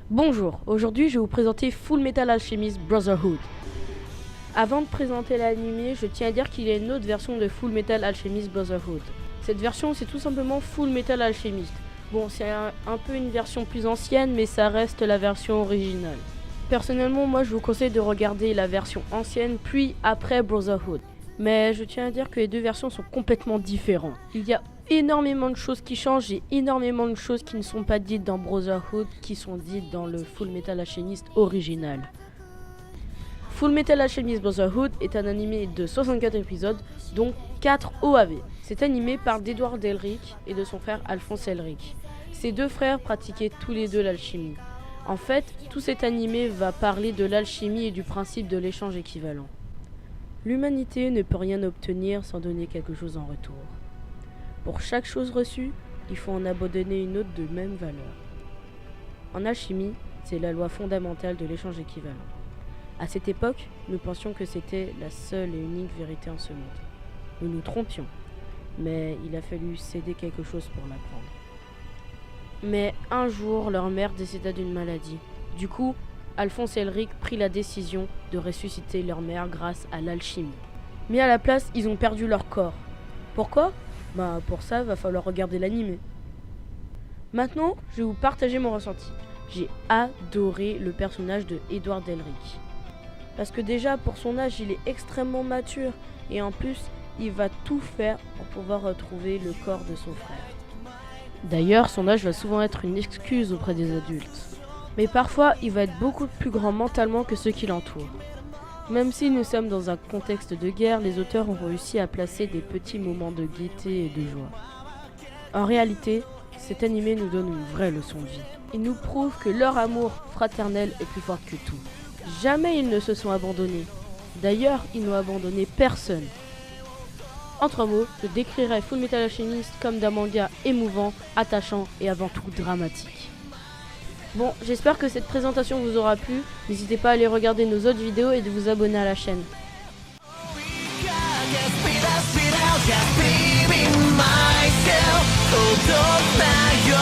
Bonjour, aujourd'hui je vais vous présenter Full Metal Alchemist Brotherhood. Avant de présenter l'anime, je tiens à dire qu'il y a une autre version de Full Metal Alchemist Brotherhood. Cette version c'est tout simplement Full Metal Alchemist. Bon, c'est un peu une version plus ancienne, mais ça reste la version originale. Personnellement, moi je vous conseille de regarder la version ancienne, puis après Brotherhood. Mais je tiens à dire que les deux versions sont complètement différentes. Il y a énormément de choses qui changent et énormément de choses qui ne sont pas dites dans Brotherhood, qui sont dites dans le Full Metal Alchemist original. Full Metal Alchemist Brotherhood est un animé de 64 épisodes, dont 4 OAV. Cet animé parle d'Edward Elric et de son frère Alphonse Elric. Ces deux frères pratiquaient tous les deux l'alchimie. En fait, tout cet animé va parler de l'alchimie et du principe de l'échange équivalent. L'humanité ne peut rien obtenir sans donner quelque chose en retour. Pour chaque chose reçue, il faut en abandonner une autre de même valeur. En alchimie, c'est la loi fondamentale de l'échange équivalent. À cette époque, nous pensions que c'était la seule et unique vérité en ce monde. Nous nous trompions, mais il a fallu céder quelque chose pour l'apprendre. Mais un jour, leur mère décéda d'une maladie. Du coup, Alphonse Elric prit la décision de ressusciter leur mère grâce à l'alchimie. Mais à la place, ils ont perdu leur corps. Pourquoi ? Pour ça, va falloir regarder l'anime. Maintenant, je vais vous partager mon ressenti. J'ai adoré le personnage de Edward Elric. Parce que déjà, pour son âge, il est extrêmement mature. Et en plus, il va tout faire pour pouvoir retrouver le corps de son frère. D'ailleurs, son âge va souvent être une excuse auprès des adultes. Mais parfois, il va être beaucoup plus grand mentalement que ceux qui l'entourent. Même si nous sommes dans un contexte de guerre, les auteurs ont réussi à placer des petits moments de gaieté et de joie. En réalité, cet animé nous donne une vraie leçon de vie. Il nous prouve que leur amour fraternel est plus fort que tout. Jamais ils ne se sont abandonnés. D'ailleurs, ils n'ont abandonné personne. En 3 mots, je décrirais Full Metal Alchemist comme d'un manga émouvant, attachant et avant tout dramatique. Bon, j'espère que cette présentation vous aura plu. N'hésitez pas à aller regarder nos autres vidéos et de vous abonner à la chaîne. Myself, hold up now.